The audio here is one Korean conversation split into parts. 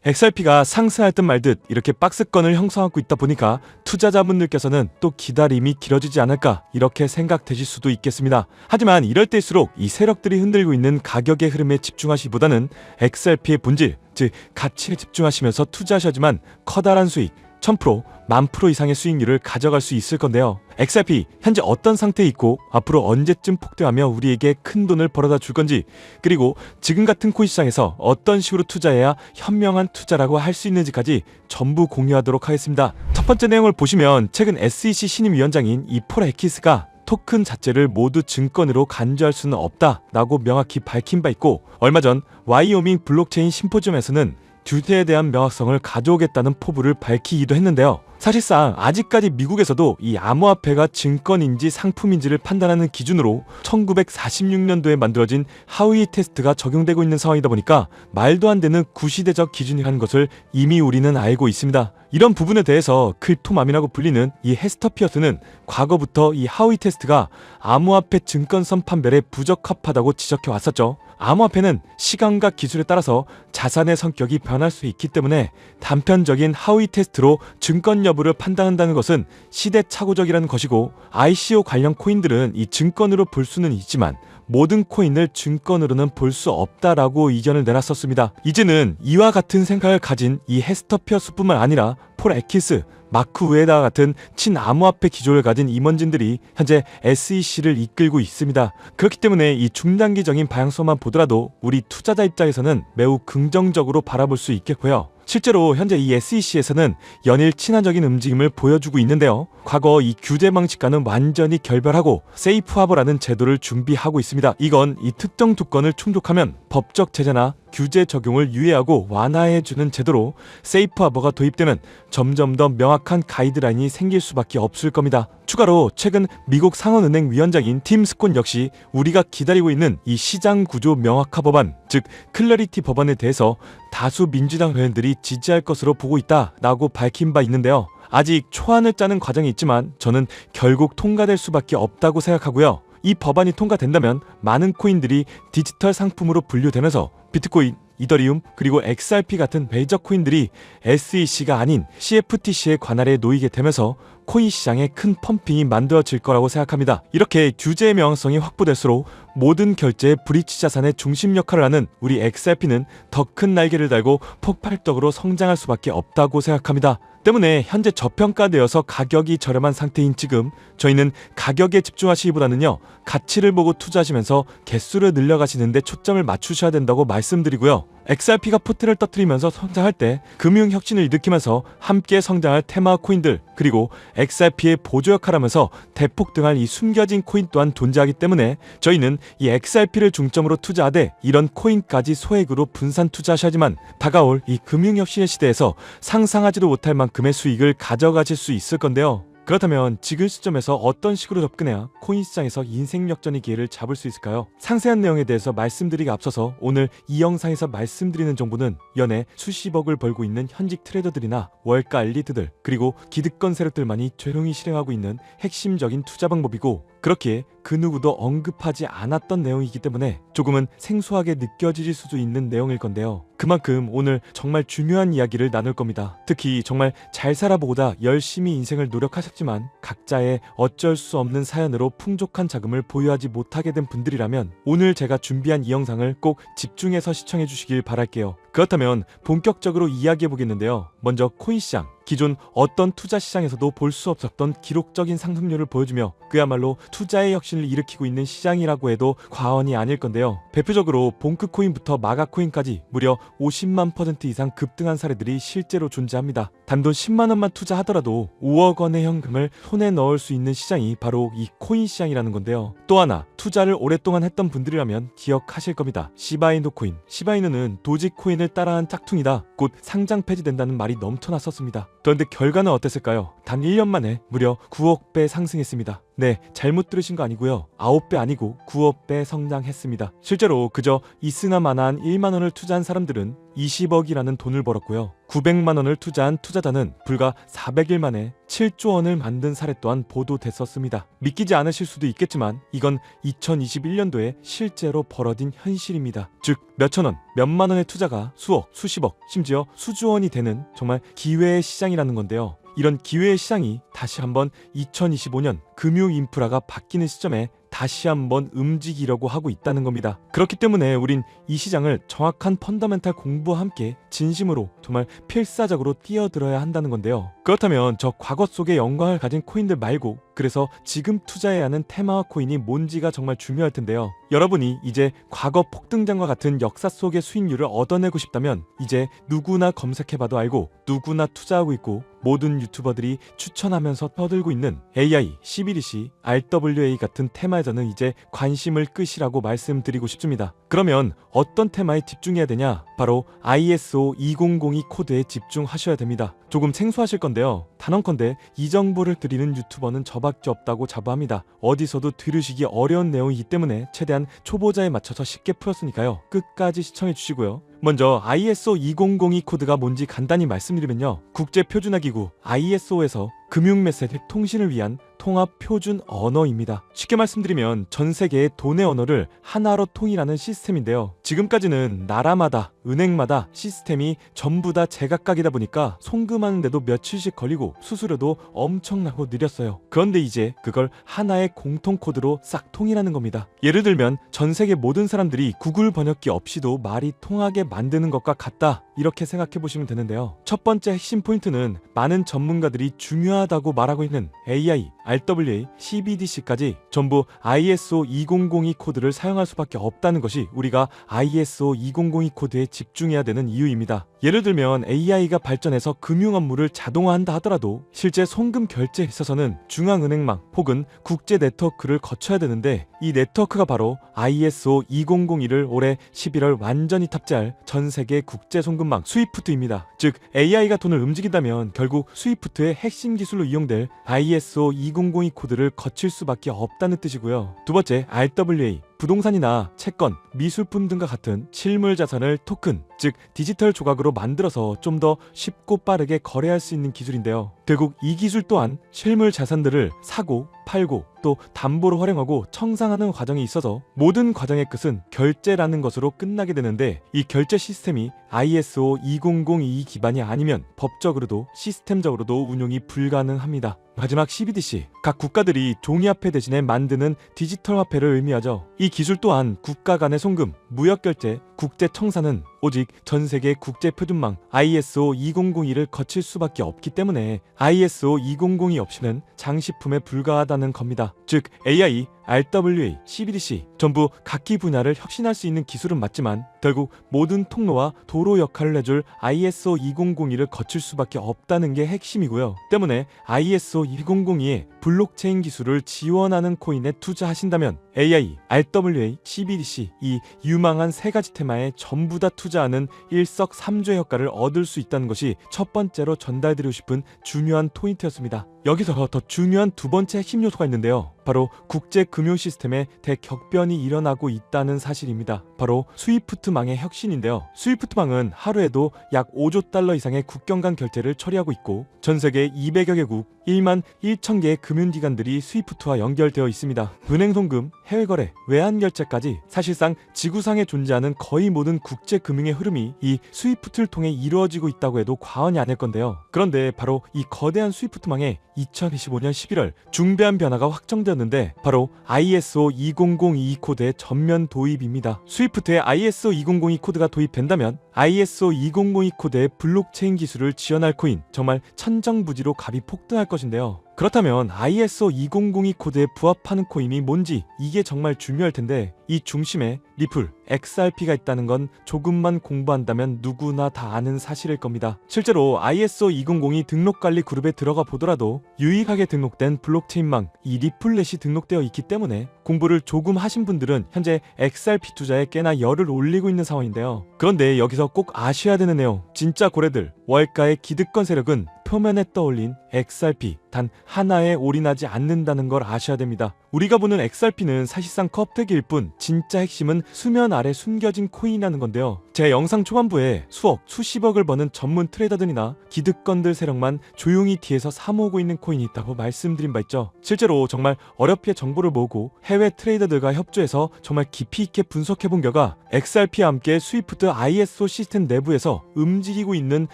XRP가 상승할 듯 말 듯 이렇게 박스권을 형성하고 있다 보니까 투자자분들께서는 또 기다림이 길어지지 않을까 이렇게 생각되실 수도 있겠습니다. 하지만 이럴 때일수록 이 세력들이 흔들고 있는 가격의 흐름에 집중하시기보다는 XRP의 본질, 즉 가치에 집중하시면서 투자하셔야지만 커다란 수익, 1000%, 10,000% 이상의 수익률을 가져갈 수 있을 건데요. XRP 현재 어떤 상태에 있고 앞으로 언제쯤 폭등하며 우리에게 큰 돈을 벌어다 줄 건지, 그리고 지금 같은 코인 시장에서 어떤 식으로 투자해야 현명한 투자라고 할 수 있는지까지 전부 공유하도록 하겠습니다. 첫 번째 내용을 보시면 최근 SEC 신임위원장인 이 폴 애키스가 토큰 자체를 모두 증권으로 간주할 수는 없다라고 명확히 밝힌 바 있고, 얼마 전 와이오밍 블록체인 심포지엄에서는 듀테에 대한 명확성을 가져오겠다는 포부를 밝히기도 했는데요. 사실상 아직까지 미국에서도 이 암호화폐가 증권인지 상품인지를 판단하는 기준으로 1946년도에 만들어진 하위 테스트가 적용되고 있는 상황이다 보니까 말도 안 되는 구시대적 기준이라는 것을 이미 우리는 알고 있습니다. 이런 부분에 대해서 클토맘이라고 불리는 이 헤스터 피어스는 과거부터 이 하위 테스트가 암호화폐 증권선 판별에 부적합하다고 지적해 왔었죠. 암호화폐는 시간과 기술에 따라서 자산의 성격이 변할 수 있기 때문에 단편적인 하위 테스트로 증권 여부를 판단한다는 것은 시대착오적이라는 것이고, ICO 관련 코인들은 이 증권으로 볼 수는 있지만 모든 코인을 증권으로는 볼 수 없다라고 의견을 내놨었습니다. 이제는 이와 같은 생각을 가진 이 헤스터 피어스뿐만 아니라 폴 애키스, 마크 우에다 같은 친암호화폐 기조를 가진 임원진들이 현재 SEC를 이끌고 있습니다. 그렇기 때문에 이 중단기적인 방향성만 보더라도 우리 투자자 입장에서는 매우 긍정적으로 바라볼 수 있겠고요. 실제로 현재 이 SEC에서는 연일 친화적인 움직임을 보여주고 있는데요. 과거 이 규제 방식과는 완전히 결별하고 세이프 하버라는 제도를 준비하고 있습니다. 이건 이 특정 두 건을 충족하면 법적 제재나 규제 적용을 유예하고 완화해주는 제도로 세이프 하버가 도입되면 점점 더 명확한 가이드라인이 생길 수밖에 없을 겁니다. 추가로 최근 미국 상원은행 위원장인 팀 스콘 역시 우리가 기다리고 있는 이 시장 구조 명확화 법안, 즉 클래리티 법안에 대해서 다수 민주당 의원들이 지지할 것으로 보고 있다라고 밝힌 바 있는데요. 아직 초안을 짜는 과정이 있지만 저는 결국 통과될 수밖에 없다고 생각하고요. 이 법안이 통과된다면 많은 코인들이 디지털 상품으로 분류되면서 비트코인, 이더리움, 그리고 XRP 같은 메이저 코인들이 SEC가 아닌 CFTC의 관할에 놓이게 되면서 코인 시장에 큰 펌핑이 만들어질 거라고 생각합니다. 이렇게 규제의 명확성이 확보될수록 모든 결제의 브릿지 자산의 중심 역할을 하는 우리 XRP는 더 큰 날개를 달고 폭발적으로 성장할 수밖에 없다고 생각합니다. 때문에 현재 저평가되어서 가격이 저렴한 상태인 지금 저희는 가격에 집중하시기보다는요, 가치를 보고 투자하시면서 개수를 늘려가시는 데 초점을 맞추셔야 된다고 말씀드리고요. XRP가 포텐을 터뜨리면서 성장할 때 금융혁신을 일으키면서 함께 성장할 테마 코인들, 그리고 XRP의 보조 역할을 하면서 대폭등할 이 숨겨진 코인 또한 존재하기 때문에 저희는 이 XRP를 중점으로 투자하되 이런 코인까지 소액으로 분산 투자하셔야지만 다가올 이 금융혁신의 시대에서 상상하지도 못할 만큼의 수익을 가져가실 수 있을 건데요. 그렇다면 지금 시점에서 어떤 식으로 접근해야 코인 시장에서 인생 역전의 기회를 잡을 수 있을까요? 상세한 내용에 대해서 말씀드리기 앞서서 오늘 이 영상에서 말씀드리는 정보는 연에 수십억을 벌고 있는 현직 트레이더들이나 월가 엘리트들, 그리고 기득권 세력들만이 조용히 실행하고 있는 핵심적인 투자 방법이고, 그렇기에 그 누구도 언급하지 않았던 내용이기 때문에 조금은 생소하게 느껴질 수도 있는 내용일 건데요. 그만큼 오늘 정말 중요한 이야기를 나눌 겁니다. 특히 정말 잘 살아보고자 열심히 인생을 노력하셨지만 각자의 어쩔 수 없는 사연으로 풍족한 자금을 보유하지 못하게 된 분들이라면 오늘 제가 준비한 이 영상을 꼭 집중해서 시청해 주시길 바랄게요. 그렇다면 본격적으로 이야기해 보겠는데요. 먼저 코인 시장, 기존 어떤 투자 시장에서도 볼 수 없었던 기록적인 상승률을 보여주며 그야말로 투자의 혁신을 일으키고 있는 시장이라고 해도 과언이 아닐 건데요. 대표적으로 봉크코인부터 마가코인까지 무려 50만 % 이상 급등한 사례들이 실제로 존재합니다. 단돈 10만 원만 투자하더라도 5억 원의 현금을 손에 넣을 수 있는 시장이 바로 이 코인 시장이라는 건데요. 또 하나, 투자를 오랫동안 했던 분들이라면 기억하실 겁니다. 시바이누 코인. 시바이누는 도지코인을 따라한 짝퉁이다, 곧 상장 폐지된다는 말이 넘쳐났었습니다. 그런데 결과는 어땠을까요? 단 1년 만에 무려 9억 배 상승했습니다. 네, 잘못 들으신 거 아니고요. 9배 아니고 9억 배 성장했습니다. 실제로 그저 이스나마나한 1만 원을 투자한 사람들은 20억이라는 돈을 벌었고요. 900만 원을 투자한 투자자는 불과 400일 만에 7조 원을 만든 사례 또한 보도됐었습니다. 믿기지 않으실 수도 있겠지만 이건 2021년도에 실제로 벌어진 현실입니다. 즉 몇천 원, 몇만 원의 투자가 수억, 수십억, 심지어 수조 원이 되는 정말 기회의 시장이라는 건데요. 이런 기회의 시장이 다시 한번 2025년 금융 인프라가 바뀌는 시점에 다시 한번 움직이려고 하고 있다는 겁니다. 그렇기 때문에 우린 이 시장을 정확한 펀더멘탈 공부와 함께 진심으로 정말 필사적으로 뛰어들어야 한다는 건데요. 그렇다면 저 과거 속의 영광을 가진 코인들 말고 그래서 지금 투자해야 하는 테마와 코인이 뭔지가 정말 중요할 텐데요. 여러분이 이제 과거 폭등장과 같은 역사 속의 수익률을 얻어내고 싶다면 이제 누구나 검색해봐도 알고 누구나 투자하고 있고 모든 유튜버들이 추천하면서 떠들고 있는 AI, CBDC, RWA 같은 테마에서는 이제 관심을 끄시라고 말씀드리고 싶습니다. 그러면 어떤 테마에 집중해야 되냐? 바로 ISO 2002 코드에 집중하셔야 됩니다. 조금 생소하실 건데요. 단언컨대 이 정보를 드리는 유튜버는 저밖에 없다고 자부합니다. 어디서도 들으시기 어려운 내용이기 때문에 최대한 초보자에 맞춰서 쉽게 풀었으니까요. 끝까지 시청해 주시고요. 먼저 ISO 2002 코드가 뭔지 간단히 말씀드리면요. 국제표준화기구 ISO에서 금융메시지 통신을 위한 통합 표준 언어입니다. 쉽게 말씀드리면 전 세계의 돈의 언어를 하나로 통일하는 시스템인데요. 지금까지는 나라마다 은행마다 시스템이 전부 다 제각각이다 보니까 송금하는데도 며칠씩 걸리고 수수료도 엄청나고 느렸어요. 그런데 이제 그걸 하나의 공통 코드로 싹 통일하는 겁니다. 예를 들면 전 세계 모든 사람들이 구글 번역기 없이도 말이 통하게 만드는 것과 같다, 이렇게 생각해 보시면 되는데요. 첫 번째 핵심 포인트는 많은 전문가들이 중요하다고 말하고 있는 AI, RWA, CBDC까지 전부 ISO 2002 코드를 사용할 수밖에 없다는 것이 우리가 ISO 2002 코드에 집중해야 되는 이유입니다. 예를 들면 AI가 발전해서 금융 업무를 자동화한다 하더라도 실제 송금 결제에 있어서는 중앙은행망 혹은 국제 네트워크를 거쳐야 되는데 이 네트워크가 바로 ISO 2001을 올해 11월 완전히 탑재할 전 세계 국제 송금망 스위프트입니다. 즉 AI가 돈을 움직인다면 결국 스위프트의 핵심 기술로 이용될 ISO 2002 코드를 거칠 수밖에 없다는 뜻이고요. 두 번째, RWA. 부동산이나 채권, 미술품 등과 같은 실물 자산을 토큰, 즉 디지털 조각으로 만들어서 좀 더 쉽고 빠르게 거래할 수 있는 기술인데요. 결국 이 기술 또한 실물 자산들을 사고, 팔고, 또 담보로 활용하고 청산하는 과정이 있어서 모든 과정의 끝은 결제라는 것으로 끝나게 되는데 이 결제 시스템이 ISO 2002 기반이 아니면 법적으로도 시스템적으로도 운용이 불가능합니다. 마지막 CBDC, 각 국가들이 종이화폐 대신에 만드는 디지털 화폐를 의미하죠. 이 기술 또한 국가 간의 송금, 무역결제, 국제청산은 오직 전세계 국제표준망 ISO 2002를 거칠 수밖에 없기 때문에 ISO 2002 없이는 장식품에 불과하다는 겁니다. 즉 AI, RWA, CBDC 전부 각기 분야를 혁신할 수 있는 기술은 맞지만 결국 모든 통로와 도로 역할을 해줄 ISO 2002를 거칠 수밖에 없다는 게 핵심이고요. 때문에 ISO 2002의 블록체인 기술을 지원하는 코인에 투자하신다면 AI, RWA, CBDC 이 유망한 세 가지 테마에 전부 다 투자하는 일석삼조의 효과를 얻을 수 있다는 것이 첫 번째로 전달드리고 싶은 중요한 포인트였습니다. 여기서 더 중요한 두 번째 핵심 요소가 있는데요. 바로 국제 금융 시스템에 대격변이 일어나고 있다는 사실입니다. 바로 스위프트망의 혁신인데요. 스위프트망은 하루에도 약 5조 달러 이상의 국경 간 결제를 처리하고 있고 전 세계 200여 개국 1만 1천 개의 금융기관들이 스위프트와 연결되어 있습니다. 은행 송금, 해외 거래, 외환 결제까지 사실상 지구상에 존재하는 거의 모든 국제 금융의 흐름이 이 스위프트를 통해 이루어지고 있다고 해도 과언이 아닐 건데요. 그런데 바로 이 거대한 스위프트망에 2025년 11월 중대한 변화가 확정되었는데 바로 ISO 2002 코드의 전면 도입입니다. 스위프트에 ISO 2002 코드가 도입된다면 ISO 2002 코드의 블록체인 기술을 지원할 코인 정말 천정부지로 값이 폭등할 것인데요. 그렇다면 ISO 2002 코드에 부합하는 코인이 뭔지 이게 정말 중요할 텐데 이 중심에 리플, XRP가 있다는 건 조금만 공부한다면 누구나 다 아는 사실일 겁니다. 실제로 ISO 2002 등록관리 그룹에 들어가 보더라도 유일하게 등록된 블록체인망 이 리플렛이 등록되어 있기 때문에 공부를 조금 하신 분들은 현재 XRP 투자에 꽤나 열을 올리고 있는 상황인데요. 그런데 여기서 꼭 아셔야 되는 내용, 진짜 고래들, 월가의 기득권 세력은 표면에 떠올린 XRP 단 하나에 올인하지 않는다는 걸 아셔야 됩니다. 우리가 보는 XRP는 사실상 껍데기일 뿐 진짜 핵심은 수면 아래 숨겨진 코인이라는 건데요. 제 영상 초반부에 수억, 수십억을 버는 전문 트레이더들이나 기득권들 세력만 조용히 뒤에서 사모으고 있는 코인이 있다고 말씀드린 바 있죠. 실제로 정말 어렵게 정보를 모으고 해외 트레이더들과 협조해서 정말 깊이 있게 분석해본 결과 XRP와 함께 스위프트 ISO 시스템 내부에서 움직이고 있는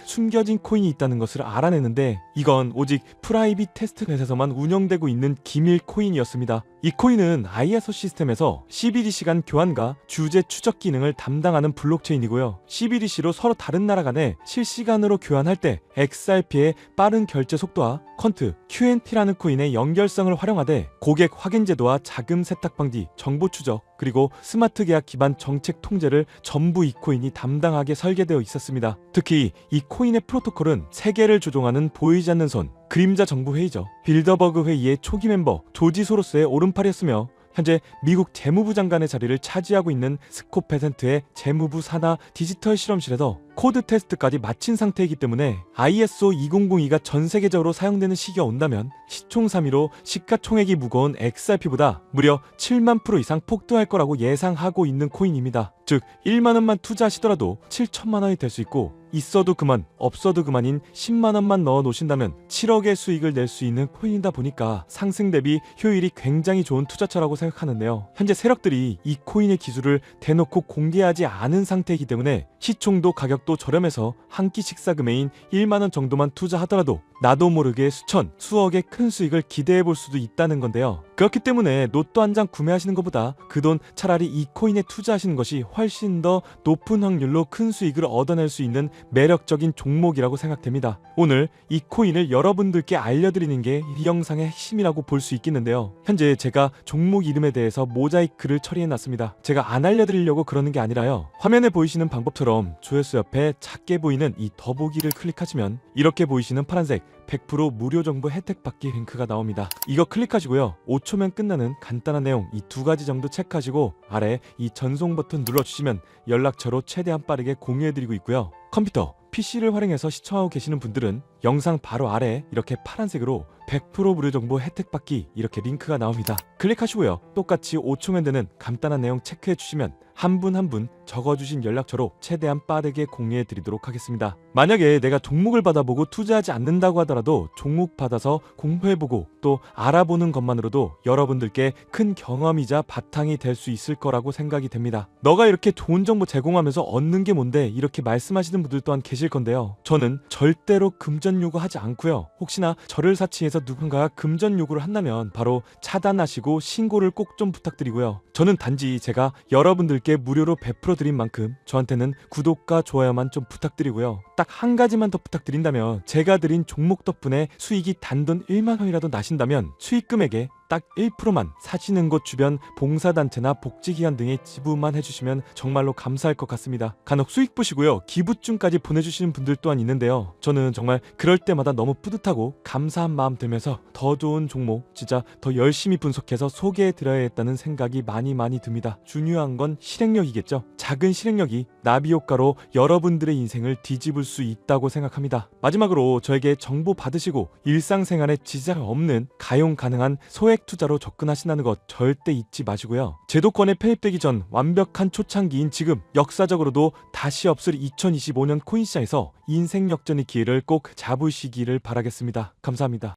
숨겨진 코인이 있다는 것을 알아내는데, 이건 오직 프라이빗 테스트넷에서만 운영되고 있는 기밀 코인이었습니다. 이 코인은 ISO 시스템에서 CBDC 간 교환과 주제 추적 기능을 담당하는 블록체인이고요. CBDC로 서로 다른 나라 간에 실시간으로 교환할 때 XRP의 빠른 결제 속도와 퀀트, QNT라는 코인의 연결성을 활용하되 고객 확인 제도와 자금 세탁 방지, 정보 추적, 그리고 스마트 계약 기반 정책 통제를 전부 이 코인이 담당하게 설계되어 있었습니다. 특히 이 코인의 프로토콜은 세계를 조종하는 보이지 않는 손, 그림자 정부 회의죠. 빌더버그 회의의 초기 멤버 조지 소로스의 오른팔이었으며 현재 미국 재무부 장관의 자리를 차지하고 있는 스콧 베센트의 재무부 산하 디지털 실험실에서 코드 테스트까지 마친 상태이기 때문에 ISO 2002가 전 세계적으로 사용되는 시기가 온다면 시총삼위로 시가총액이 무거운 XRP보다 무려 7만 프로 이상 폭등할 거라고 예상하고 있는 코인입니다. 즉 1만 원만 투자하시더라도 7천만 원이 될 수 있고, 있어도 그만 없어도 그만인 10만 원만 넣어 놓으신다면 7억의 수익을 낼 수 있는 코인이다 보니까 상승 대비 효율이 굉장히 좋은 투자처라고 생각하는데요. 현재 세력들이 이 코인의 기술을 대놓고 공개하지 않은 상태이기 때문에 시총도 가격도 저렴해서 한 끼 식사 금액인 1만 원 정도만 투자하더라도 나도 모르게 수천, 수억의 큰 수익을 기대해 볼 수도 있다는 건데요. 그렇기 때문에 로또 한 장 구매하시는 것보다 그 돈 차라리 이 코인에 투자하시는 것이 훨씬 더 높은 확률로 큰 수익을 얻어낼 수 있는 매력적인 종목이라고 생각됩니다. 오늘 이 코인을 여러분들께 알려드리는 게 이 영상의 핵심이라고 볼 수 있겠는데요. 현재 제가 종목 이름에 대해서 모자이크를 처리해놨습니다. 제가 안 알려드리려고 그러는 게 아니라요. 화면에 보이시는 방법처럼 조회수 옆에 작게 보이는 이 더보기를 클릭하시면 이렇게 보이시는 파란색 100% 무료 정보 혜택 받기 링크가 나옵니다. 이거 클릭하시고요. 5초면 끝나는 간단한 내용 이 두 가지 정도 체크하시고 아래 이 전송 버튼 눌러주시면 연락처로 최대한 빠르게 공유해드리고 있고요. 컴퓨터, PC를 활용해서 시청하고 계시는 분들은 영상 바로 아래 이렇게 파란색으로 100% 무료 정보 혜택 받기 이렇게 링크가 나옵니다. 클릭하시고요. 똑같이 5초면 되는 간단한 내용 체크해 주시면 한 분 한 분 적어주신 연락처로 최대한 빠르게 공유해 드리도록 하겠습니다. 만약에 내가 종목을 받아보고 투자하지 않는다고 하더라도 종목 받아서 공부해보고 또 알아보는 것만으로도 여러분들께 큰 경험이자 바탕이 될 수 있을 거라고 생각이 됩니다. 너가 이렇게 좋은 정보 제공하면서 얻는 게 뭔데 이렇게 말씀하시는 분들 또한 계실 건데요. 저는 절대로 금전 요구하지 않고요. 혹시나 저를 사칭해서 누군가가 금전 요구를 한다면 바로 차단하시고 신고를 꼭 좀 부탁드리고요. 저는 단지 제가 여러분들께 무료로 베풀어 드린 만큼 저한테는 구독과 좋아요만 좀 부탁드리고요. 딱 한 가지만 더 부탁드린다면 제가 드린 종목 덕분에 수익이 단돈 1만 원이라도 나신다면 수익 금액에 딱 1%만 사시는 곳 주변 봉사단체나 복지기관 등에 지불만 해주시면 정말로 감사할 것 같습니다. 간혹 수익 보시고요. 기부증까지 보내주시는 분들 또한 있는데요. 저는 정말 그럴 때마다 너무 뿌듯하고 감사한 마음 들면서 더 좋은 종목 진짜 더 열심히 분석해서 소개해드려야겠다는 생각이 많이 듭니다. 중요한 건 실행력이겠죠. 작은 실행력이 나비 효과로 여러분들의 인생을 뒤집을 수 있다고 생각합니다. 마지막으로 저에게 정보 받으시고 일상생활에 지장 없는 가용 가능한 소액 투자로 접근하신다는 것 절대 잊지 마시고요. 제도권에 편입되기 전 완벽한 초창기인 지금 역사적으로도 다시 없을 2025년 코인 시장에서 인생 역전의 기회를 꼭 잡으시기를 바라겠습니다. 감사합니다.